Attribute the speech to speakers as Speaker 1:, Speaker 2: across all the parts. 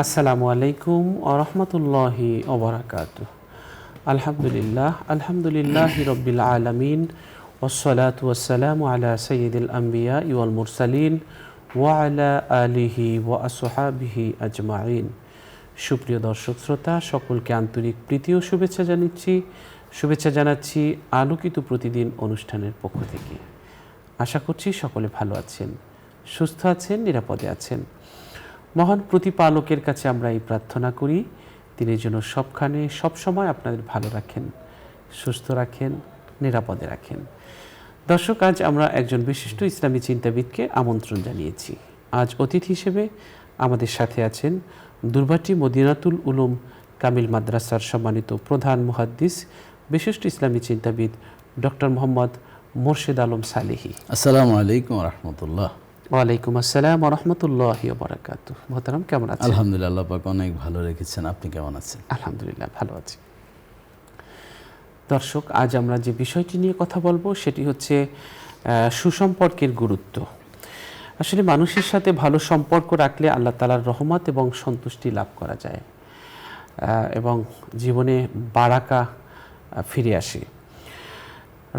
Speaker 1: আসসালামু আলাইকুম ওরহমতুল্লাহি ওবরাকাতুহ। আলহামদুলিল্লাহি রব্বিল আলামিন ওয়াসসালাতু ওয়াসসালামু আলা সাইয়্যিদিল আম্বিয়া ওয়াল মুরসালিন ওয়া আলা আলিহি ওয়া আসহাবিহি আজমাইন। সুপ্রিয় দর্শক শ্রোতা, সকলকে আন্তরিক প্রীতি ও শুভেচ্ছা জানাচ্ছি আলোকিত প্রতিদিন অনুষ্ঠানের পক্ষ থেকে। আশা করছি সকলে ভালো আছেন, সুস্থ আছেন, নিরাপদে আছেন। মহান প্রতিপালকের কাছে আমরা এই প্রার্থনা করি, তিনি যেন সবখানে সবসময় আপনাদের ভালো রাখেন, সুস্থ রাখেন, নিরাপদে রাখেন। দর্শক, আজ আমরা একজন বিশিষ্ট ইসলামী চিন্তাবিদকে আমন্ত্রণ জানিয়েছি। আজ অতিথি হিসেবে আমাদের সাথে আছেন দুর্বাটি মদিনাতুল উলুম কামিল মাদ্রাসার সম্মানিত প্রধান মুহাদ্দিস, বিশিষ্ট ইসলামী চিন্তাবিদ ডক্টর মোহাম্মদ মোর্শেদ আলম সালেহী।
Speaker 2: আসসালামু আলাইকুম রহমতুল্লাহ।
Speaker 1: ওয়ালাইকুম আসসালাম ওরহমতুল্লাহি ওবারাকাতুহু। মোহতারাম, কেমন আছেন?
Speaker 2: আলহামদুলিল্লাহ, আল্লাহ পাক অনেক ভালো রেখেছেন। আপনি কেমন আছেন?
Speaker 1: আলহামদুলিল্লাহ, ভালো আছি। দর্শক, আজ আমরা যে বিষয়টি নিয়ে কথা বলবো সেটি হচ্ছে সুসম্পর্কের গুরুত্ব। আসলে মানুষের সাথে ভালো সম্পর্ক রাখলে আল্লাহ তাআলার রহমত এবং সন্তুষ্টি লাভ করা যায় এবং জীবনে বারাকা ফিরে আসে।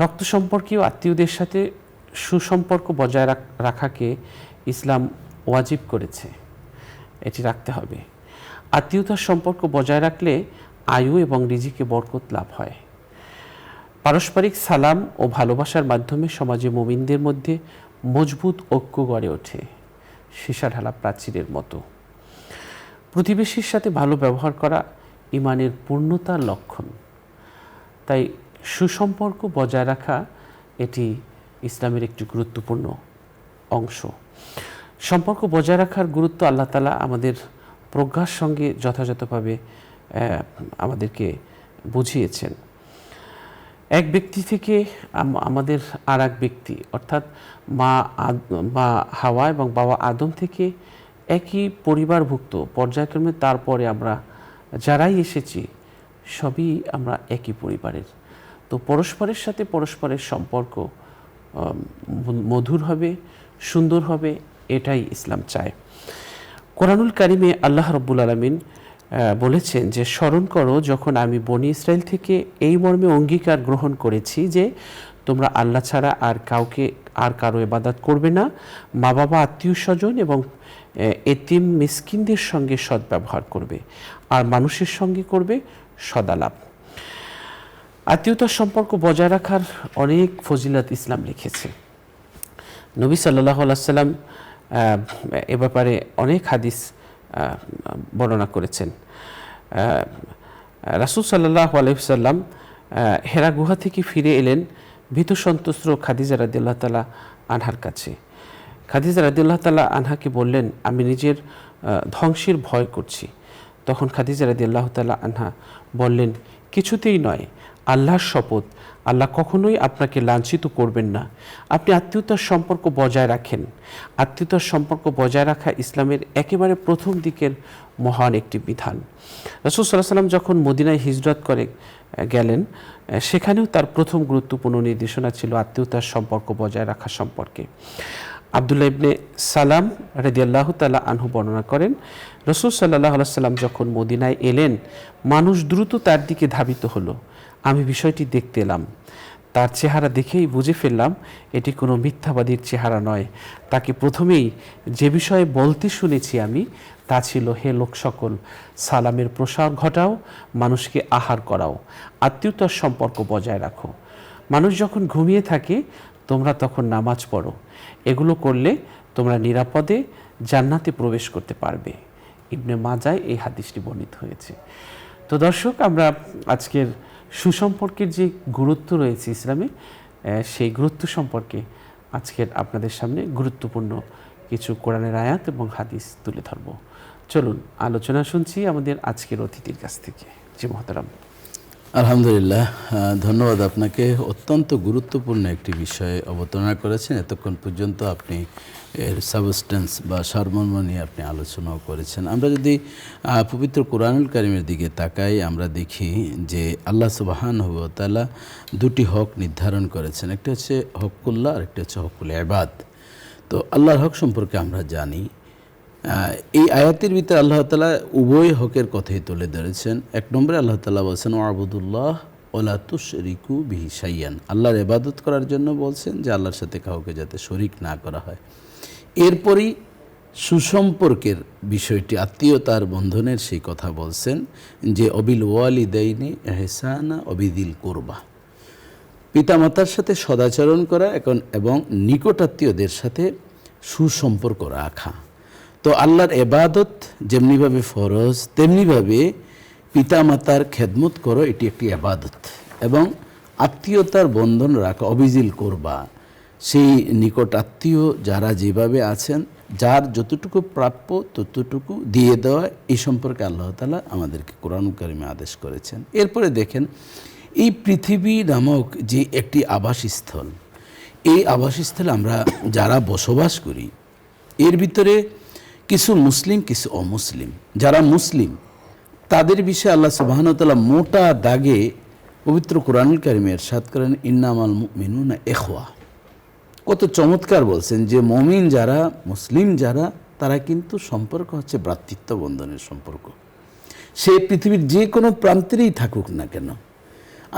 Speaker 1: রক্ত সম্পর্কীয় আত্মীয়দের সাথে সুসম্পর্ক বজায় রাখাকে ইসলাম ওয়াজিব করেছে, এটি রাখতে হবে। আত্মীয়তার সম্পর্ক বজায় রাখলে আয়ু এবং রিজিকে বরকত লাভ হয়। পারস্পরিক সালাম ও ভালোবাসার মাধ্যমে সমাজে মুমিনদের মধ্যে মজবুত ঐক্য গড়ে ওঠে, সীসা ঢালা প্রাচীরের মতো। প্রতিবেশীর সাথে ভালো ব্যবহার করা ঈমানের পূর্ণতার লক্ষণ। তাই সুসম্পর্ক বজায় রাখা এটি ইসলামের একটি গুরুত্বপূর্ণ অংশ। সম্পর্ক বজায় রাখার গুরুত্ব আল্লাহ তাআলা আমাদের প্রজ্ঞার সঙ্গে যথাযথভাবে আমাদেরকে বুঝিয়েছেন। এক ব্যক্তি থেকে আমাদের আর এক ব্যক্তি, অর্থাৎ মা হাওয়া এবং বাবা আদম থেকে একই পরিবারভুক্ত পর্যায়ক্রমে, তারপরে আমরা যারাই এসেছি সবই আমরা একই পরিবারের। তো পরস্পরের সাথে পরস্পরের সম্পর্ক মধুর হবে, সুন্দর হবে, এটাই ইসলাম চায়। কোরআনুল কারিমে আল্লাহ রাব্বুল আলামিন বলেছেন যে, স্মরণ করো যখন আমি বনি ইসরাইল থেকে এই মর্মে অঙ্গীকার গ্রহণ করেছি যে তোমরা আল্লাহ ছাড়া আর কারো ইবাদত করবে না, মা বাবা, আত্মীয় স্বজন এবং এতিম মিসকিনদের সঙ্গে সদ্ব্যবহার করবে আর মানুষের সঙ্গে করবে সদালাপ। আত্মীয়তার সম্পর্ক বজায় রাখার অনেক ফজিলত ইসলাম লিখেছে। নবী সাল্লাল্লাহু আলাইহি ওয়াসাল্লাম এ ব্যাপারে অনেক হাদিস বর্ণনা করেছেন। রাসূল সাল্লাল্লাহু আলাইহি ওয়াসাল্লাম হেরা গুহা থেকে ফিরে এলেন ভীত সন্ত্রস্ত খাদিজা রাদিয়াল্লাহু তাআলা আনহার কাছে। খাদিজা রাদিয়াল্লাহু তাআলা আনহাকে বললেন, আমি নিজের ধ্বংসের ভয় করছি। তখন খাদিজা রাদিয়াল্লাহু তাআলা আনহা বললেন, কিছুতেই নয়, আল্লাহর শপথ, আল্লাহ কখনোই আপনাকে লাঞ্ছিত করবেন না। আপনি আত্মীয়তার সম্পর্ক বজায় রাখেন। আত্মীয়তার সম্পর্ক বজায় রাখা ইসলামের একেবারে প্রথম দিকের মহান একটি বিধান। রাসূল সাল্লাল্লাহু আলাইহি ওয়াসাল্লাম যখন মদিনায় হিজরত করে গেলেন, সেখানেও তার প্রথম গুরুত্বপূর্ণ নির্দেশনা ছিল আত্মীয়তার সম্পর্ক বজায় রাখা সম্পর্কে। আব্দুল্লাহ ইবনে সালাম রাদিয়াল্লাহু তাআলা আনহু বর্ণনা করেন, রাসূল সাল্লাল্লাহু আলাইহি ওয়াসাল্লাম যখন মদিনায় এলেন, মানুষ দ্রুত তার দিকে ধাবিত হলো। আমি বিষয়টি দেখতে এলাম। তার চেহারা দেখেই বুঝে ফেললাম এটি কোনো মিথ্যাবাদীর চেহারা নয়। তাকে প্রথমেই যে বিষয়ে বলতে শুনেছি আমি, তা ছিল, হে লোক সকল, সালামের প্রসার ঘটাও, মানুষকে আহার করাও, আত্মীয়তার সম্পর্ক বজায় রাখো। মানুষ যখন ঘুমিয়ে থাকে তোমরা তখন নামাজ পড়ো। এগুলো করলে তোমরা নিরাপদে জান্নাতে প্রবেশ করতে পারবে। ইবনে মাজায় এই হাদিসটি বর্ণিত হয়েছে। তো দর্শক, আমরা আজকের সুসম্পর্কের যে গুরুত্ব রয়েছে ইসলামে, সেই গুরুত্ব সম্পর্কে আজকের আপনাদের সামনে গুরুত্বপূর্ণ কিছু কোরআনের আয়াত এবং হাদিস তুলে ধরব। চলুন আলোচনা শুনছি আমাদের আজকের অতিথির কাছ থেকে। জি মোহতারাম।
Speaker 2: আলহামদুলিল্লাহ, ধন্যবাদ আপনাকে। অত্যন্ত গুরুত্বপূর্ণ একটি বিষয় অবতারণা করেছেন। এতক্ষণ পর্যন্ত আপনি এর সাবস্টেন্স বা সারমর্ম নিয়ে আপনি আলোচনাও করেছেন। আমরা যদি পবিত্র কোরআনুল কারিমের দিকে তাকাই, আমরা দেখি যে আল্লাহ সুবহানাহু ওয়া তাআলা দুটি হক নির্ধারণ করেছেন। একটা হচ্ছে হকুল্লাহ আর একটা হচ্ছে হকুল ইবাদ। তো আল্লাহর হক সম্পর্কে আমরা জানি এই আয়াতের ভিতরে আল্লাহ তাআলা উভয় হকের কথাই তুলে ধরেছেন। এক নম্বরে আল্লাহ তাআলা বলছেন ওয়াবুদুল্লাহ ওয়ালা তুশরিকু বিহি শাইয়ান, আল্লাহর ইবাদত করার জন্য বলছেন যে আল্লাহর সাথে কাউকে যাতে শরিক না করা হয়। এরপরই সুসম্পর্কের বিষয়টি, আত্মীয়তার বন্ধনের সেই কথা বলছেন যে অবিল ওয়ালিদাইনি ইহসানা অবিদিল কুরবা, পিতামাতার সাথে সদাচরণ করা এবং নিকটাত্মীয়দের সাথে সুসম্পর্ক রাখা। তো আল্লাহর ইবাদত যেমনিভাবে ফরজ, তেমনিভাবে পিতামাতার খেদমত করো, এটি একটি ইবাদত। এবং আত্মীয়তার বন্ধন রাখা, অবিজিল করবা, সেই নিকট আত্মীয় যারা যেভাবে আছেন, যার যতটুকু প্রাপ্য ততটুকু দিয়ে দেওয়া, এই সম্পর্কে আল্লাহ তাআলা আমাদেরকে কোরআন কারিমে আদেশ করেছেন। এরপরে দেখেন, এই পৃথিবী নামক যে একটি আবাসস্থল, এই আবাসস্থলে আমরা যারা বসবাস করি, এর ভিতরে কিছু মুসলিম কিছু অমুসলিম। যারা মুসলিম তাদের বিষয়ে আল্লাহ সুবহানাহু ওয়া তাআলা মোটা দাগে পবিত্র কোরআনুল কারিমে ইরশাদ করেন ইন্নামাল মুমিনুনা ইখওয়া। কত চমৎকার বলছেন যে মুমিন যারা, মুসলিম যারা, তারা কিন্তু সম্পর্ক হচ্ছে ভ্রাতৃত্ব বন্ধনের সম্পর্ক। সে পৃথিবীর যে কোনো প্রান্তেরই থাকুক না কেন,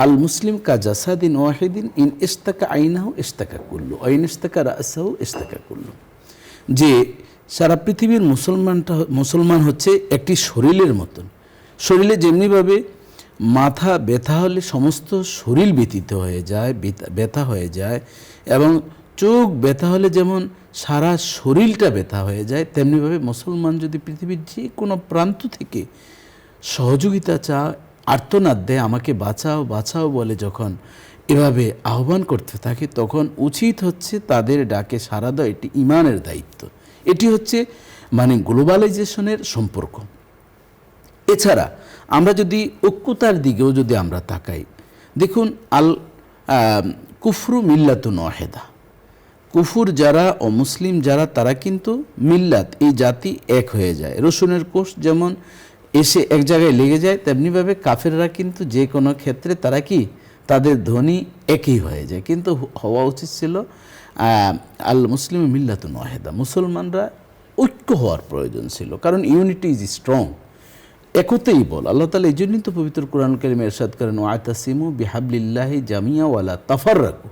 Speaker 2: আল মুসলিম কা জাসাদিন ওয়াহিদিন ইন ইস্তাকা আইনাহু ইস্তাকা কুল্লু আইন ইস্তাকা রাসাহু ইস্তাকা কুল্লু, যে সারা পৃথিবীর মুসলমান হচ্ছে একটি শরীরের মতন। শরীরে যেমনিভাবে মাথা ব্যথা হলে সমস্ত শরীর ব্যথিত হয়ে যায়, ব্যথা হয়ে যায়, এবং চোখ ব্যথা হলে যেমন সারা শরীরটা ব্যথা হয়ে যায়, তেমনিভাবে মুসলমান যদি পৃথিবীর যে কোনো প্রান্ত থেকে সহযোগিতা চায়, আর্তনাদ দেয়, আমাকে বাঁচাও বাঁচাও বলে যখন এভাবে আহ্বান করতে থাকে, তখন উচিত হচ্ছে তাদের ডাকে সাড়া দেওয়া। এটি ইমানের দায়িত্ব। এটি হচ্ছে মানে গ্লোবালাইজেশনের সম্পর্ক। এছাড়া আমরা যদি ঐক্যতার দিকেও যদি আমরা তাকাই, দেখুন কুফরু মিল্লাতুন ওয়াহিদা, কুফুর যারা অমুসলিম যারা, তারা কিন্তু মিল্লাত, এই জাতি এক হয়ে যায়। রসুনের কোষ যেমন এসে এক জায়গায় লেগে যায়, তেমনিভাবে কাফেররা কিন্তু যে কোনো ক্ষেত্রে তারা কি, তাদের ধ্বনি একই হয়ে যায়। কিন্তু হওয়া উচিত ছিল আল মুসলিম মিল্লাতুন ওয়াহিদা, মুসলমানরা ঐক্য হওয়ার প্রয়োজন ছিল, কারণ ইউনিটি ইজ স্ট্রং, একতেই বল। আল্লাহ তাআলা এই জন্যই তো পবিত্র কোরআন কারিমে ইরশাদ করেন ওয়াতাসিমু বিহাবলিল্লাহি জামিয়া ওয়ালা তাফাররাকু।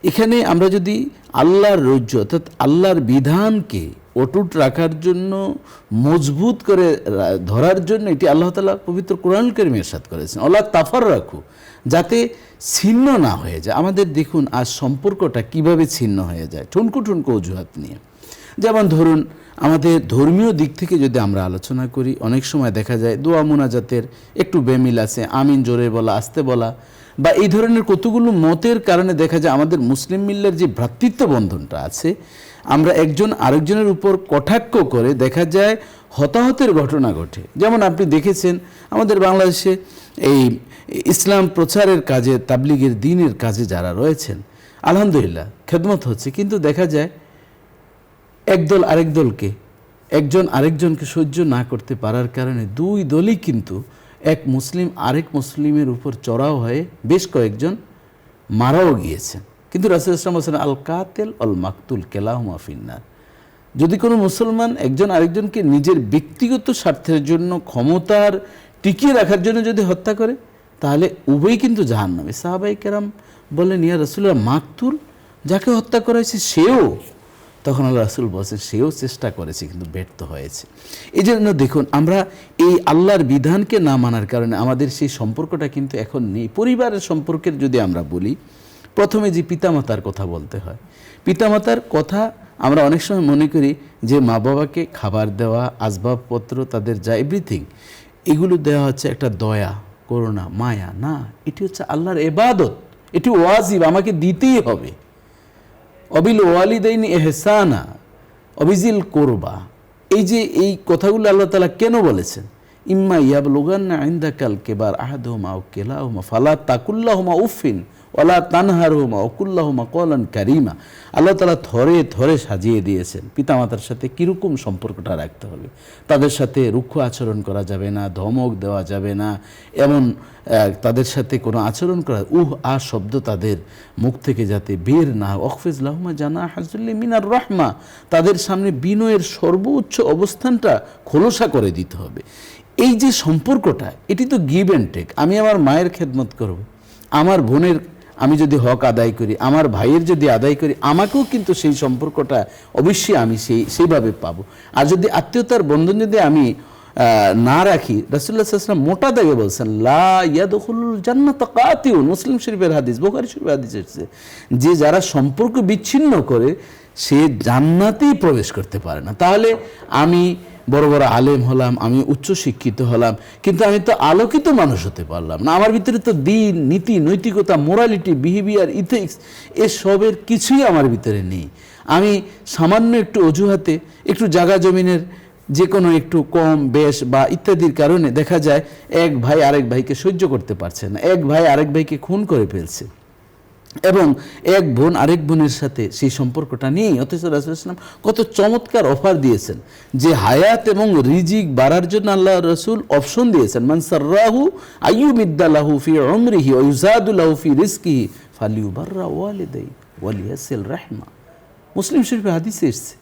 Speaker 2: এখানে আমরা যদি আল্লাহর রজ্জু অর্থাৎ আল্লাহর বিধানকে অটুট রাখার জন্য, মজবুত করে ধরার জন্য, এটি আল্লাহ তাআলা পবিত্র কোরআন কারিমে ইরশাদ করেছেন ওয়ালা তাফাররাকু, যাতে ছিন্ন না হয়ে যায়। আমাদের দেখুন আজ সম্পর্কটা কিভাবে ছিন্ন হয়ে যায়, ঠুনকো ঠুনকো অজুহাত নিয়ে। যেমন ধরুন আমাদের ধর্মীয় দিক থেকে যদি আমরা আলোচনা করি, অনেক সময় দেখা যায় দোয়া মুনাজাতের একটু বেমিল আছে, আমিন জোরে বলা, আস্তে বলা, বা এই ধরনের কতগুলো মতের কারণে দেখা যায় আমাদের মুসলিম মিল্লার যে ভ্রাতৃত্ব বন্ধনটা আছে, আমরা একজন আরেকজনের উপর কটাক্ষ করে দেখা যায় হতাহতের ঘটনা ঘটে। যেমন আপনি দেখেছেন আমাদের বাংলাদেশে এই ইসলাম প্রচারের কাজে, তাবলিগের দ্বীনের কাজে যারা রয়েছেন, আলহামদুলিল্লাহ খেদমত হচ্ছে, কিন্তু দেখা যায় একদল আরেক দলকে, একজন আরেকজনকে সহ্য না করতে পারার কারণে দুই দলই কিন্তু এক মুসলিম আরেক মুসলিমের উপর চড়াও হয়ে বেশ কয়েকজন মারাও গিয়েছেন। কিন্তু রাসূল সাল্লাল্লাহু আলাইহি ওয়াসাল্লাম আল কাতিল আল মাকতুল কেলাহুমা ফিন্নার, যদি কোনো মুসলমান একজন আরেকজনকে নিজের ব্যক্তিগত স্বার্থের জন্য, ক্ষমতার টিকিয়ে রাখার জন্য যদি হত্যা করে, তাহলে উভয়ই কিন্তু জাহান্নামী। সাহাবায়ে কেরাম বললেন ইয়া রাসূলুল্লাহ, মাকতুল, যাকে হত্যা করা হয়েছে সেও? তখন আল্লাহ রাসূল বলছেন সেও চেষ্টা করেছে কিন্তু ব্যর্থ হয়েছে। এই জন্য দেখুন আমরা এই আল্লাহর বিধানকে না মানার কারণে আমাদের সেই সম্পর্কটা কিন্তু এখন নেই। পরিবারের সম্পর্কের যদি আমরা বলি, প্রথমে যে পিতামাতার কথা বলতে হয়, পিতামাতার কথা আমরা অনেক সময় মনে করি যে মা বাবাকে খাবার দেওয়া, আসবাবপত্র, তাদের যা এভরিথিং, এগুলো দেওয়া হচ্ছে একটা দয়া, করুণা, মায়া। না, এটি হচ্ছে আল্লাহর ইবাদত, এটি ওয়াজিব, আমাকে দিতেই হবে। অবিল ওয়ালিদাইনি ইহসানা অবিজিল কুরবা, এই যে এই কথাগুলো আল্লাহ তাআলা কেন বলেছেন? ইম্মা ইয়াবলুগান্না ইনদাকাল কিবার আহাদুহুমা আও কিলাহুমা ফালা তাকুল্লাহুমা উফিন ওয়ালা তানহারহুমা ওকুল্লাহুমা কওলান কারীমা। আল্লাহ তাআলা থরে থরে সাজিয়ে দিয়েছেন পিতামাতার সাথে কীরকম সম্পর্কটা রাখতে হবে। তাদের সাথে রুক্ষ আচরণ করা যাবে না, ধমক দেওয়া যাবে না, এমন তাদের সাথে কোনো আচরণ করা শব্দ তাদের মুখ থেকে যাতে বের না হয়। ওয়াখফিজ লাহুমা জানাহা যুল্লি মিনার রাহমা, তাদের সামনে বিনয়ের সর্বোচ্চ অবস্থানটা খোলসা করে দিতে হবে। এই যে সম্পর্কটা, এটি তো গিভ অ্যান্ড টেক। আমি আমার মায়ের খেদমত করব, আমার বোনের আমি যদি হক আদায় করি, আমার ভাইয়ের যদি আদায় করি, আমাকেও কিন্তু সেই সম্পর্কটা অবশ্যই আমি সেইভাবে পাবো। আর যদি আত্মীয়তার বন্ধন যদি আমি না রাখি, রাসূলুল্লাহ সাল্লাল্লাহু আলাইহি ওয়াসাল্লাম মোটা দাগে বলছেন লা ইয়াদখুলুল জান্নাতা কাতিউন, মুসলিম শরীফের হাদিস, বুখারী শরীফের হাদিস এসেছে যে যারা সম্পর্ক বিচ্ছিন্ন করে সে জান্নাতেই প্রবেশ করতে পারে না। তাহলে আমি বড় বড় আলেম হলাম, আমি উচ্চ শিক্ষিত হলাম, কিন্তু আমি তো আলোকিত মানুষ হতে পারলাম না। আমার ভিতরে তো দিন, নীতি, নৈতিকতা, মোরালিটি, বিহেভিয়ার, ইথিক্স এসবের কিছুই আমার ভিতরে নেই। আমি সামান্য একটু অজুহাতে, একটু জায়গা জমিনের যে কোনো একটু কম বেশ বা ইত্যাদির কারণে দেখা যায় এক ভাই আরেক ভাইকে সহ্য করতে পারছে না, এক ভাই আরেক ভাইকে খুন করে ফেলছে, এবং এক বোন আরেক বোনের সাথে সেই সম্পর্কটা নেই। অথচ রাসূলুল্লাহ সাল্লাল্লাহু আলাইহি ওয়াসাল্লাম কত চমৎকার অফার দিয়েছেন যে হায়াত এবং রিজিক বাড়ার জন্য আল্লাহ রসুল অপশন দিয়েছেন, মান সাররাহু আইয়ুমিদ্দা লাহু ফি উমরিহি ওয়া ইউযাদু লাহু ফি রিজকিহি ফালিয়ুবাররা ওয়ালিদাইহি ওয়া লিয়াসিল রাহমা। মুসলিম শরীফে হাদিসে এসেছে,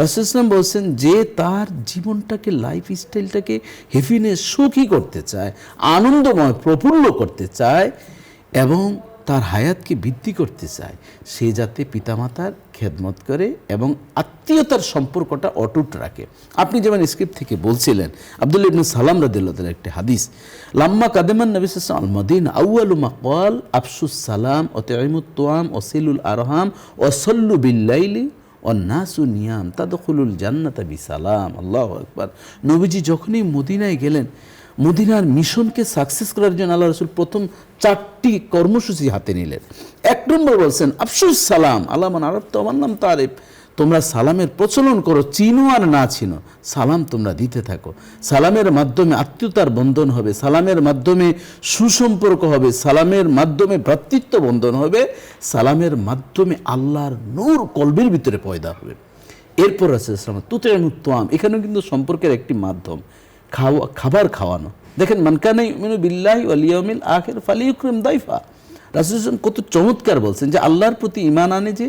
Speaker 2: রাসূলুল্লাহ সাল্লাল্লাহু আলাইহি ওয়াসাল্লাম বলছেন যে তার জীবনটাকে, লাইফ স্টাইলটাকে হ্যাপিনেস, সুখী করতে চায়, আনন্দময়, প্রফুল্ল করতে চায় এবং তার হায়াতকে বৃদ্ধি করতে চায়, সে যাতে পিতামাতার খেদমত করে এবং আত্মীয়তার সম্পর্কটা অটুট রাখে। আপনি যেমন স্ক্রিপ্ট থেকে বলছিলেন, আব্দুল্লাহ ইবনে সালাম রাদিয়াল্লাহু তাআলা একটি হাদিস, লাম্মা কাদামান নবী সাল্লাল্লাহু আলাইহি ওয়াসাল্লাম আল মদিনা আউয়ালু মা ক্বাল আফশুস সালাম ওয়া তুইমুত তুআম ওয়া সিলুল আরহাম ওয়া সাল্লু বিল লাইলি ওয়ান নাসু নিয়াম তাদখুলুল জান্নাতা বিসালাম। আল্লাহু আকবার। নবীজি যখনই মদিনায় গেলেন, মদিনার মিশনকে সাকসেস করার জন্য আল্লাহ রসুল প্রথম 4টি কর্মসূচি হাতে নিলেন। 1 নম্বর বলছেন আফশুস সালাম, আল্লাহ মান আরব তো আমার নাম তারিফ, তোমরা সালামের প্রচলন করো, চিনো আর না চিনো সালাম তোমরা দিতে থাকো। সালামের মাধ্যমে আত্মীয়তার বন্ধন হবে, সালামের মাধ্যমে সুসম্পর্ক হবে, সালামের মাধ্যমে ভ্রাতৃত্ব বন্ধন হবে, সালামের মাধ্যমে আল্লাহর নূর কলবের ভিতরে পয়দা হবে। এরপর আছে তুতিমুত তুআম, এখানেও কিন্তু সম্পর্কের একটি মাধ্যম খাবার খাওয়ানো। দেখেন মান কানা ইউমিনু বিল্লাহি ওয়াল ইয়াউমিল আখির ফালিয়ুকরিম দাইফা। রাসূল কত চমৎকার বলছেন যে আল্লাহর প্রতি ঈমান আনে, যে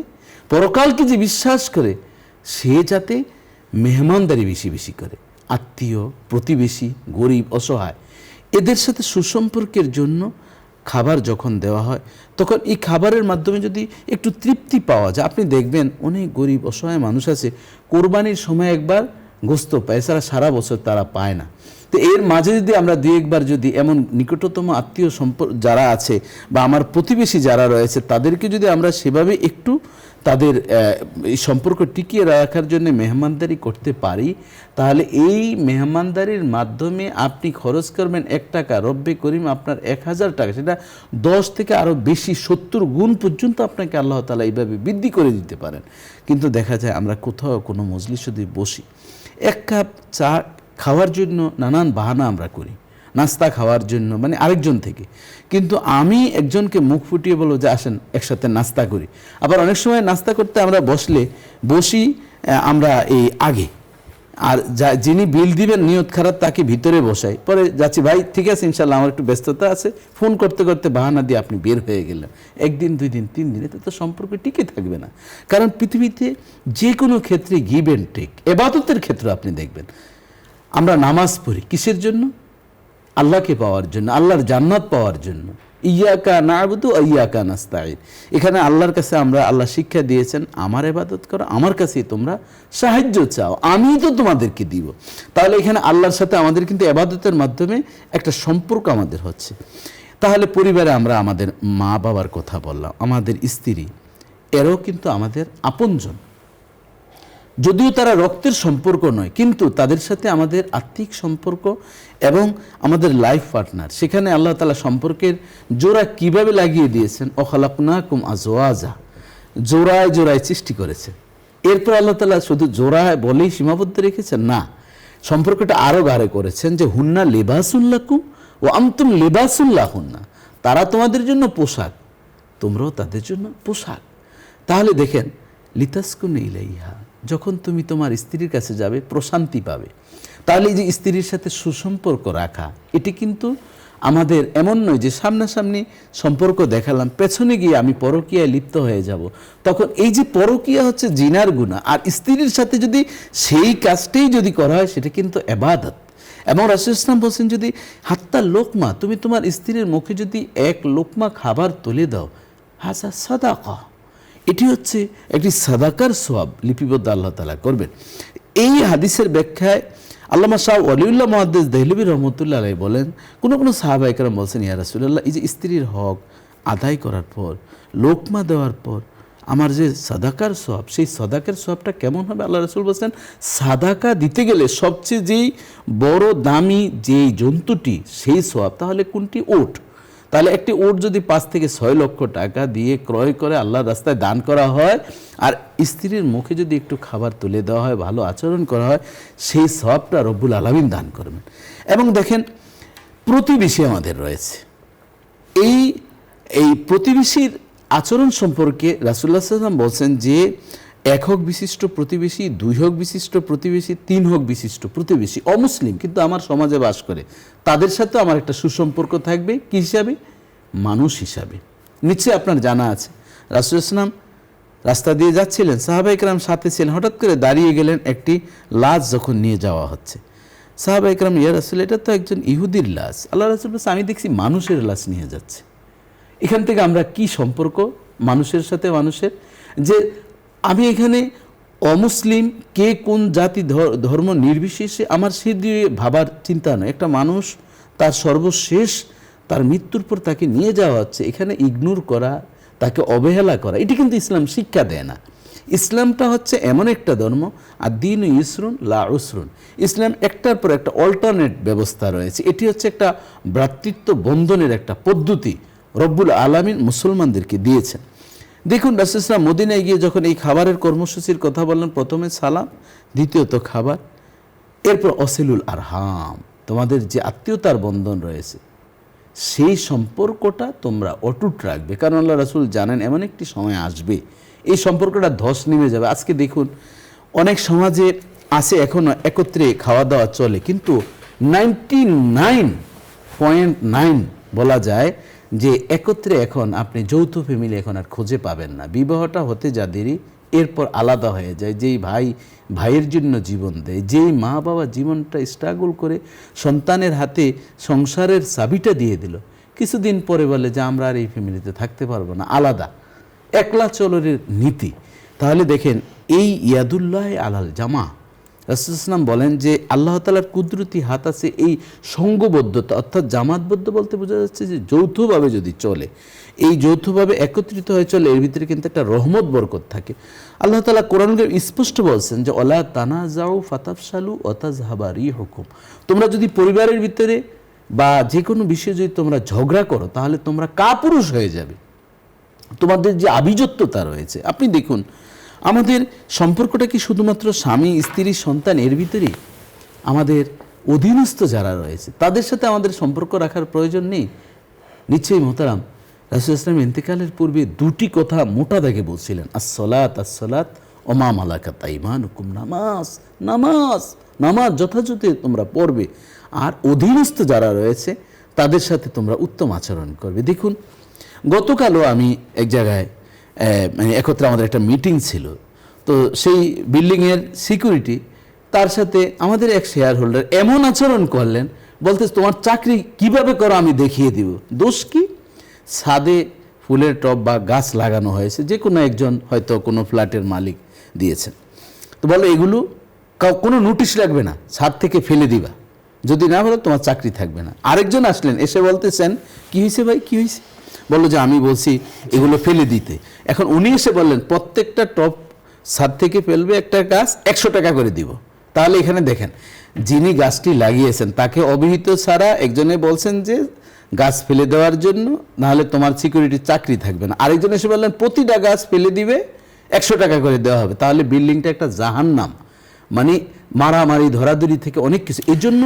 Speaker 2: পরকালকে যে বিশ্বাস করে, সে যাতে মেহমানদারি বেশি বেশি করে, আত্মীয়, প্রতিবেশী, গরিব, অসহায় এদের সাথে সুসম্পর্কের জন্য খাবার যখন দেওয়া হয়, তখন এই খাবারের মাধ্যমে যদি একটু তৃপ্তি পাওয়া যায়, আপনি দেখবেন অনেক গরিব অসহায় মানুষ আছে কোরবানির সময় একবার গোস্ত পায়, এছাড়া সারা বছর তারা পায় না। তো এর মাঝে যদি আমরা 2-1 বার যদি এমন নিকটতম আত্মীয় সম্পর্ক যারা আছে বা আমার প্রতিবেশী যারা রয়েছে তাদেরকে যদি আমরা সেভাবে একটু তাদের এই সম্পর্ক টিকিয়ে রাখার জন্য মেহমানদারি করতে পারি, তাহলে এই মেহমানদারির মাধ্যমে আপনি খরচ করবেন 1 টাকা, রব্বে করিম আপনার 1000 টাকা, সেটা 10 থেকে আরও বেশি 70 গুণ পর্যন্ত আপনাকে আল্লাহ তাআলা এইভাবে বৃদ্ধি করে দিতে পারেন। কিন্তু দেখা যায় আমরা কোথাও কোনো মজলিস যদি বসি, 1 কাপ চা খাওয়ার জন্য নানান বাহানা আমরা করি, নাস্তা খাওয়ার জন্য মানে আরেকজন থেকে, কিন্তু আমি একজনকে মুখ ফুটিয়ে বলবো যে আসেন একসাথে নাস্তা করি। আবার অনেক সময় নাস্তা করতে আমরা বসি আমরা এই আগে, আর যিনি বিল দিবেন নিয়ত খারাপ তাকে ভিতরে বসাই, পরে যাচ্ছি ভাই ঠিক আছে ইনশাল্লাহ আমার একটু ব্যস্ততা আছে, ফোন করতে করতে বাহানা দিয়ে আপনি বের হয়ে গেলেন। 1 দিন 2 দিন 3 দিন, এতে তো সম্পর্ক টিকে থাকবে না। কারণ পৃথিবীতে যে কোনো ক্ষেত্রে গিভ অ্যান্ড টেক, ইবাদতের ক্ষেত্রে আপনি দেখবেন আমরা নামাজ পড়ি কিসের জন্য? আল্লাহকে পাওয়ার জন্য, আল্লাহর জান্নাত পাওয়ার জন্য। ইয়াকা না'বুদু ওয়া ইয়াকা নাস্তাঈন, এখানে আল্লাহর কাছে আমরা, আল্লাহ শিক্ষা দিয়েছেন আমার ইবাদত করো, আমার কাছেই তোমরা সাহায্য চাও, আমিই তো তোমাদেরকে দিব। তাহলে এখানে আল্লাহর সাথে আমাদের কিন্তু ইবাদতের মাধ্যমে একটা সম্পর্ক আমাদের হচ্ছে। তাহলে পরিবারে আমরা আমাদের মা বাবার কথা বললাম, আমাদের স্ত্রী, এরাও কিন্তু আমাদের আপনজন, যদিও তারা রক্তের সম্পর্ক নয়, কিন্তু তাদের সাথে আমাদের আত্মিক সম্পর্ক এবং আমাদের লাইফ পার্টনার, সেখানে আল্লাহ তাআলা সম্পর্কের জোড়া কিভাবে লাগিয়ে দিয়েছেন, ও খালাকনাকুম আজওয়াজা, জোড়ায় জোড়ায় সৃষ্টি করেছেন। এরপর আল্লাহ তাআলা শুধু জোড়ায় বলেই সীমাবদ্ধ রেখেছেন না, সম্পর্কটা আরও গাঢ় করেছেন যে হুন্না লিবাসুল লাকুম ও আনতুম লিবাসুল লাহুন্না, তারা তোমাদের জন্য পোশাক, তোমরাও তাদের জন্য পোশাক। তাহলে দেখেন লিতাসকুন ইলাইহা, যখন তুমি তোমার স্ত্রীর কাছে যাবে প্রশান্তি পাবে। তাহলে এই যে স্ত্রীর সাথে সুসম্পর্ক রাখা, এটি কিন্তু আমাদের এমন নয় যে সামনাসামনি সম্পর্ক দেখালাম, পেছনে গিয়ে আমি পরকীয়ায় লিপ্ত হয়ে যাব। তখন এই যে পরকীয়া হচ্ছে জিনার গুনাহ, আর স্ত্রীর সাথে যদি সেই কাজটাই যদি করা হয় সেটা কিন্তু ইবাদত। এবং রাসূল ইসলাম বলছেন যদি হাত্তা লোকমা, তুমি তোমার স্ত্রীর মুখে যদি এক লোকমা খাবার তুলে দাও, হাজা সাদাকা, এটি হচ্ছে একটি সাদাকার সওয়াব লিপিবদ্ধ আল্লাহ তাআলা করবেন। এই হাদিসের ব্যাখ্যায় আল্লামা শাহ ওয়ালিউল্লাহ মুহাদ্দিস দেহলভী রহমতুল্লাহ আলাইহি বলেন, কোনো কোনো সাহাবা ইকরাম বলছেন, ইয়া রাসূলুল্লাহ, এই যে স্ত্রীর হক আদায় করার পর লোকমা দেওয়ার পর আমার যে সাদাকার সওয়াব, সেই সাদাকার সওয়াবটা কেমন হবে? আল্লাহ রাসূল বলছেন, সাদাকা দিতে গেলে সবচেয়ে যেই বড় দামি যেই জন্তুটি সেই সওয়াব, তাহলে কোনটি? উট। তাহলে একটি উট যদি 5 থেকে 6 লক্ষ টাকা দিয়ে ক্রয় করে আল্লাহর রাস্তায় দান করা হয়, আর স্ত্রীর মুখে যদি একটু খাবার তুলে দেওয়া হয়, ভালো আচরণ করা হয়, সেই সওয়াবটা রব্বুল আলামিন দান করবেন। এবং দেখেন প্রতিবেশী আমাদের রয়েছে, এই প্রতিবেশীর আচরণ সম্পর্কে রাসূলুল্লাহ সাল্লাল্লাহু আলাইহি ওয়াসাল্লাম বলছেন যে 1 হক বিশিষ্ট প্রতিবেশী, 2 হক বিশিষ্ট প্রতিবেশী, 3 হক বিশিষ্ট প্রতিবেশী, অমুসলিম কিন্তু আমার সমাজে বাস করে, তাদের সাথে আমার একটা সুসম্পর্ক থাকবে। কি হিসাবে? মানুষ হিসাবে। নিশ্চয়ই আপনার জানা আছে রাসূল ইসলাম রাস্তা দিয়ে যাচ্ছিলেন, সাহাবায়ে কেরাম সাথে ছিলেন, হঠাৎ করে দাঁড়িয়ে গেলেন একটি লাশ যখন নিয়ে যাওয়া হচ্ছে। সাহাবায়ে কেরাম, ইয়া রাসূল, এটা তো একজন ইহুদির লাশ। আল্লাহ রাসূল বলছেন, আমি দেখছি মানুষের লাশ নিয়ে যাচ্ছে। এখান থেকে আমরা কি সম্পর্ক মানুষের সাথে মানুষের, যে আমি এখানে অমুসলিম কে কোন জাতি ধর্ম নির্বিশেষে আমার সে দিয়ে ভাবার চিন্তা নয়। একটা মানুষ তার সর্বশেষ তার মৃত্যুর পর তাকে নিয়ে যাওয়া হচ্ছে, এখানে ইগনোর করা, তাকে অবহেলা করা, এটি কিন্তু ইসলাম শিক্ষা দেয় না। ইসলামটা হচ্ছে এমন একটা ধর্ম, আর দিন ইসরুন লা উসরুন, ইসলাম একটার পর একটা অল্টারনেট ব্যবস্থা রয়েছে। এটি হচ্ছে একটা ভ্রাতৃত্ব বন্ধনের একটা পদ্ধতি রব্বুল আলামিন মুসলমানদেরকে দিয়েছেন। দেখুন রাসূল সাল্লাল্লাহু মদিনায় গিয়ে যখন এই খাবারের কর্মসূচির কথা বললেন, প্রথমে সালাম, দ্বিতীয়ত খাবার, এরপর অসিলুল আরহাম, তোমাদের যে আত্মীয়তার বন্ধন রয়েছে সেই সম্পর্কটা তোমরা অটুট রাখবে, কারণ আল্লাহ রাসূল জানেন এমন একটি সময় আসবে এই সম্পর্কটা ধস নেমে যাবে। আজকে দেখুন অনেক সমাজে আছে এখনো একত্রে খাওয়া দাওয়া চলে, কিন্তু 99.9 বলা যায় যে একত্রে এখন আপনি যৌথ ফ্যামিলি এখন আর খুঁজে পাবেন না। বিবাহটা হতে যা দেরি, এরপর আলাদা হয়ে যায়। যেই ভাই ভাইয়ের জন্য জীবন দেয়, যেই মা বাবা জীবনটা স্ট্রাগল করে সন্তানের হাতে সংসারের চাবিটা দিয়ে দিল, কিছুদিন পরে বলে যে আমরা আর এই ফ্যামিলিতে থাকতে পারবো না, আলাদা, একলা চলরের নীতি। তাহলে দেখেন এই ইয়াদুল্লাহ আলাল জামা, রাসূল সাল্লাল্লাহু বলেন যে আল্লাহ তাআলার কুদরতি হাত আছে এই সঙ্গবদ্ধতা, অর্থাৎ জামাতবদ্ধ বলতে বোঝা যাচ্ছে যে যৌথভাবে যদি চলে, এই যৌথভাবে একত্রিত হয়ে চলে, এর ভিতরে কিন্তু একটা রহমত বরকত থাকে। আল্লাহ তাআলা কোরআনে স্পষ্ট বলছেন যে ওয়ালা তানাজাউ ফাতাফশালু ওয়া তাযহাবা রিহুকুম, তোমরা যদি পরিবারের ভিতরে বা যে কোনো বিষয়ে যদি তোমরা ঝগড়া করো, তাহলে তোমরা কাপুরুষ হয়ে যাবে, তোমাদের যে আভিজাত্যতা রয়েছে। আপনি দেখুন আমাদের সম্পর্কটা কি শুধুমাত্র স্বামী স্ত্রী সন্তান এর ভিতরেই? আমাদের অধীনস্থ যারা রয়েছে তাদের সাথে আমাদের সম্পর্ক রাখার প্রয়োজন নেই? নিশ্চয়ই মোহতারাম, রাসূল ইসলাম ইন্তেকালের পূর্বে 2টি কথা মোটা দাগে বলছিলেন, আসসালাত আসসালাত ওয়া মা মালাকাত আইমানুকুম, নামাজ নামাজ নামাজ যথাযথ তোমরা পড়বে, আর অধীনস্থ যারা রয়েছে তাদের সাথে তোমরা উত্তম আচরণ করবে। দেখুন গতকালও আমি এক জায়গায় মানে একত্রে আমাদের একটা মিটিং ছিল, তো সেই বিল্ডিংয়ের সিকিউরিটি তার সাথে আমাদের এক শেয়ার হোল্ডার এমন আচরণ করলেন, বলতে তোমার চাকরি কিভাবে করো আমি দেখিয়ে দিব। দোষ কি? ছাদে ফুলের টব বা গাছ লাগানো হয়েছে, যে কোনো একজন হয়তো কোনো ফ্ল্যাটের মালিক দিয়েছেন, তো বলো এগুলো কোনো নোটিশ লাগবে না, ছাদ থেকে ফেলে দিবা, যদি না বলো তোমার চাকরি থাকবে না। আরেকজন আসলেন, এসে বলতেছেন কি হয়েছে ভাই, কি হয়েছে? বললো যে আমি বলছি এগুলো ফেলে দিতে। এখন উনি এসে বললেন প্রত্যেকটা টপ ছাদ থেকে ফেলবে একটা গাছ 100 টাকা করে দিব। তাহলে এখানে দেখেন যিনি গাছটি লাগিয়েছেন তাকে অবহিত ছাড়া একজনে বলছেন যে গাছ ফেলে দেওয়ার জন্য, নাহলে তোমার সিকিউরিটির চাকরি থাকবে না। আরেকজন এসে বললেন প্রতিটা গাছ ফেলে দিবে 100 টাকা করে দেওয়া হবে। তাহলে বিল্ডিংটা একটা জাহান্নাম, মানে মারামারি ধরাধরি থেকে অনেক কিছু। এই জন্য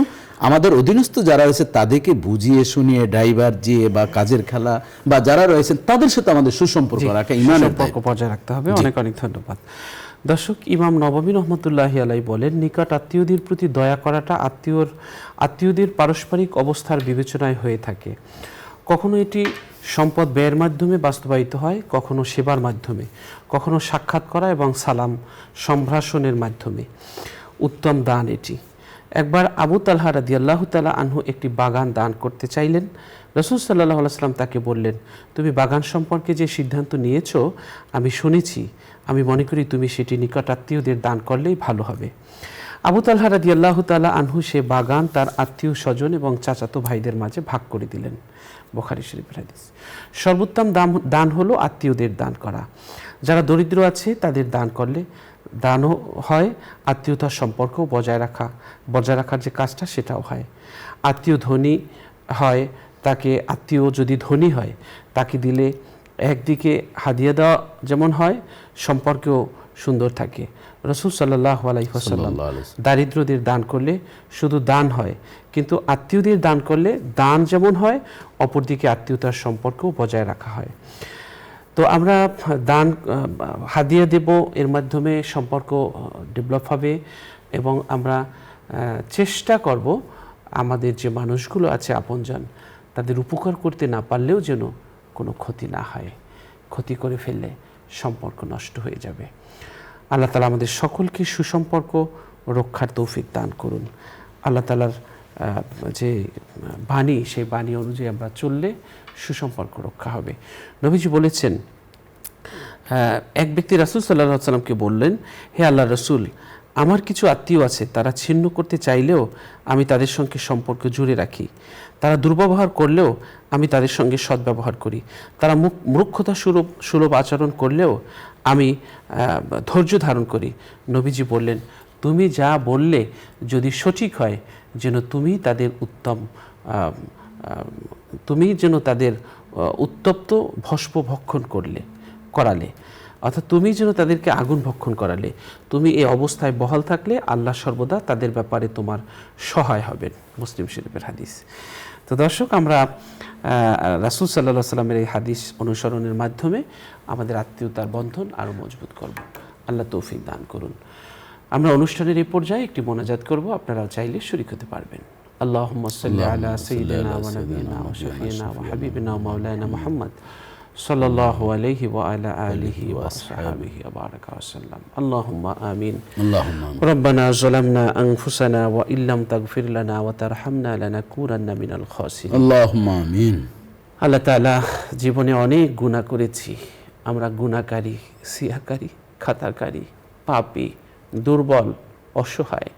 Speaker 2: আমাদের অধীনস্থ যারা রয়েছে তাদেরকে বুঝিয়ে শুনিয়ে ড্রাইভার যে বা কাজের খেলা বা যারা রয়েছেন তাদের সাথে আমাদের সুসম্পর্ক রাখা ইমানের
Speaker 1: সম্পর্ক বজায় রাখতে হবে। অনেক অনেক ধন্যবাদ। দর্শক, ইমাম নববী রহমতুল্লাহি আলাই বলেন, নিকট আত্মীয়দের প্রতি দয়া করাটা আত্মীয়দের পারস্পরিক অবস্থার বিবেচনায় হয়ে থাকে। কখনো এটি সম্পদ ব্যয়ের মাধ্যমে বাস্তবায়িত হয়, কখনো সেবার মাধ্যমে, কখনো সাক্ষাৎ করা এবং সালাম সম্ভাষণের মাধ্যমে। উত্তম দান এটি। একবার আবু তালহা রাদিয়াল্লাহু তাআলা আনহু একটি বাগান দান করতে চাইলেন। রাসূল সাল্লাল্লাহু আলাইহি ওয়াসাল্লাম তাকে বললেন, তুমি বাগান সম্পর্কে যে সিদ্ধান্ত নিয়েছো আমি শুনেছি, আমি মনে করি তুমি সেটি নিকট আত্মীয়দের দান করলেই ভালো হবে। আবু তালহা রাদিয়াল্লাহু তাআলা আনহু সে বাগান তার আত্মীয় স্বজন এবং চাচাতো ভাইদের মাঝে ভাগ করে দিলেন। বুখারী শরীফের হাদিস। সর্বোত্তম দান হলো আত্মীয়দের দান করা। যারা দরিদ্র আছে তাদের দান করলে দানও হয়, আত্মীয়তার সম্পর্ক বজায় রাখার যে কাজটা সেটাও হয়। আত্মীয় ধনী হয়, তাকে আত্মীয় যদি ধনী হয় তাকে দিলে একদিকে হাদিয়া দেওয়া যেমন হয়, সম্পর্কেও সুন্দর থাকে। রাসূল সাল্লাল্লাহু আলাইহি ওয়াসাল্লাম দারিদ্রদের দান করলে শুধু দান হয়, কিন্তু আত্মীয়দের দান করলে দান যেমন হয়, অপরদিকে আত্মীয়তার সম্পর্কও বজায় রাখা হয়। তো আমরা দান হাদিয়া দেব, এর মাধ্যমে সম্পর্ক ডেভেলপ হবে এবং আমরা চেষ্টা করব আমাদের যে মানুষগুলো আছে আপনজন, তাদের উপকার করতে না পারলেও যেন কোনো ক্ষতি না হয়। ক্ষতি করে ফেললে সম্পর্ক নষ্ট হয়ে যাবে। আল্লাহ তাআলা আমাদের সকলকে সুসম্পর্ক রক্ষার তৌফিক দান করুন। আল্লাহ তাআলার যে বাণী, সেই বাণী অনুযায়ী আমরা চললে সুসম্পর্ক রক্ষা হবে। নবীজি বলেছেন, এক ব্যক্তি রাসূল সাল্লাল্লাহু আলাইহি ওয়াসাল্লামকে বললেন, হে আল্লাহর রাসূল, আমার কিছু আত্মীয় আছে, তারা ছিন্ন করতে চাইলেও আমি তাদের সঙ্গে সম্পর্ক জুড়ে রাখি। তারা দুর্ব্যবহার করলেও আমি তাদের সঙ্গে সদ্ব্যবহার করি। তারা মূর্খতা সুলভ আচরণ করলেও আমি ধৈর্য ধারণ করি। নবীজি বললেন, তুমি যা বললে যদি সঠিক হয়, যেন তুমি যেন তাদের উত্তপ্ত ভস্ম ভক্ষণ করালে, অর্থাৎ তুমি যেন তাদেরকে আগুন ভক্ষণ করালে। তুমি এই অবস্থায় বহাল থাকলে আল্লাহ সর্বদা তাদের ব্যাপারে তোমার সহায় হবেন। মুসলিম শরীফের হাদিস। তো দর্শক, আমরা রাসূল সাল্লাল্লাহু আলাইহি ওয়াসাল্লামের এই হাদিস অনুসরণের মাধ্যমে আমাদের আত্মীয়তার বন্ধন আরও মজবুত করব। আল্লাহ তৌফিক দান করুন। আমরা অনুষ্ঠানের এই পর্যায়ে একটি মোনাজাত করব, আপনারাও চাইলে শরীক হতে পারবেন। আল্লাহুম্মা সাল্লি আলা সাইয়্যিদিনা ওয়া নাবিয়িনা ওয়া শাফিঈনা ওয়া হাবিবিনা ওয়া মাওলানা মুহাম্মদ সাল্লাল্লাহু আলাইহি ওয়া আলা আলিহি ওয়া আসহাবিহি ওয়া বারাকা ওয়া সাল্লাম। আল্লাহুম্মা আমিন। রব্বানা যালামনা আনফুসানা ওয়া ইল্লাম তাগফির লানা ওয়া তারহামনা লানাকুনান্না মিনাল খাসিরিন।
Speaker 2: আল্লাহুম্মা আমিন।
Speaker 1: আল্লাহ তাআলা, জীবনে অনেক গুনাহ করেছি আমরা, গুনাহকারী, সিয়াকারী, খাতাকারী, পাপী, দুর্বল, অসহায়।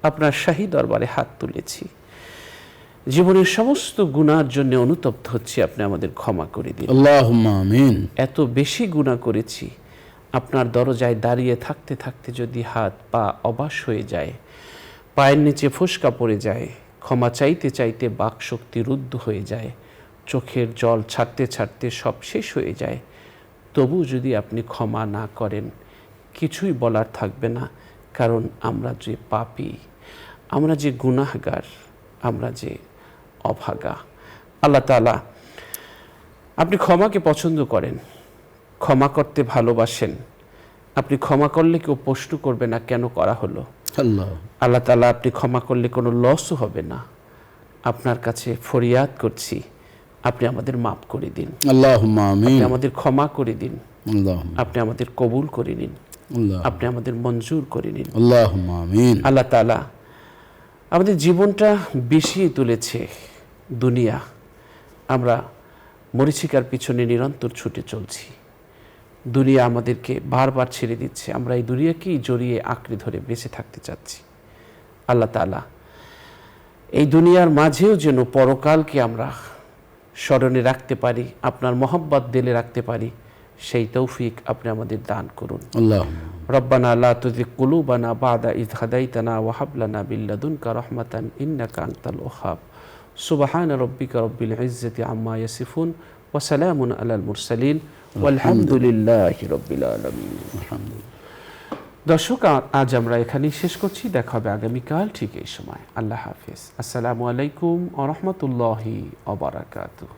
Speaker 1: আপনার শাহী দরবারে হাত তুলেছি, জীবনের সমস্ত গুনার জন্য অনুতপ্ত হচ্ছি, আপনি আমাদের ক্ষমা করে দিন।
Speaker 2: আল্লাহুম্মা আমিন।
Speaker 1: এত বেশি গুনাহ করেছি, আপনার দরজায় দাঁড়িয়ে থাকতে থাকতে যদি হাত পা অবশ হয়ে যায়, পায়ের নিচে ফোসকা পড়ে যায়, ক্ষমা চাইতে চাইতে বাক শক্তি রুদ্ধ হয়ে যায়, চোখের জল ছাড়তে ছাড়তে সব শেষ হয়ে যায়, তবু যদি আপনি ক্ষমা না করেন, কিছুই বলার থাকবে না। কারণ আমরা যে পাপী, আমরা যে গুনাহগার, আমরা যে অভাগা। আল্লাহ তাআলা, আপনি ক্ষমাকে পছন্দ করেন, ক্ষমা করতে ভালোবাসেন। আপনি ক্ষমা করলে কেউ প্রশ্ন করবে না কেন করা হলো। আল্লাহ তাআলা, আপনি ক্ষমা করলে কোনো লসও হবে না। আপনার কাছে ফরিয়াদ করছি, আপনি আমাদের মাফ করে দিন।
Speaker 2: আল্লাহুম্মা আমিন।
Speaker 1: আপনি আমাদের ক্ষমা করে দিন। আপনি আমাদের কবুল করে নিন। আপনি আমাদের মঞ্জুর করে নিন।
Speaker 2: আল্লাহুম্মা আমিন।
Speaker 1: আল্লাহ তাআলা, আমাদের জীবনটা বেশি তুলেছে দুনিয়া, আমরা মরীচিকার পিছনে নিরন্তর ছুটে চলছি। দুনিয়া আমাদেরকে বারবার ছেড়ে দিচ্ছে, আমরা এই দুনিয়াকেই জড়িয়ে আঁকড়ে ধরে বেঁচে থাকতে চাচ্ছি। আল্লাহ তাআলা, এই দুনিয়ার মাঝেও যেন পরকালকে আমরা স্মরণে রাখতে পারি, আপনার মহব্বত দিলে রাখতে পারি, সেই তৌফিক আপনি আমাদের দান করুন। রব্বানা লা তুযিগ কুলুবানা বা'দা ইয হাদাইতানা ওয়া হাব লানা মিন লাদুনকা রাহমাতান ইন্নাকা আনতাল ওয়াহ্হাব। সুবহানা রাব্বিকা রাব্বিল ইজ্জাতি আম্মা ইয়াসিফুন ওয়া সালামুন আলাল মুরসালিন ওয়ালহামদুলিল্লাহি রাব্বিল আলামিন। দর্শক, আজ আমরা এখানেই শেষ করছি। দেখা হবে আগামীকাল ঠিক এই সময়। আল্লাহ হাফিজ। আসসালামু আলাইকুম ওয়া রাহমাতুল্লাহি ওয়া বারাকাতুহু।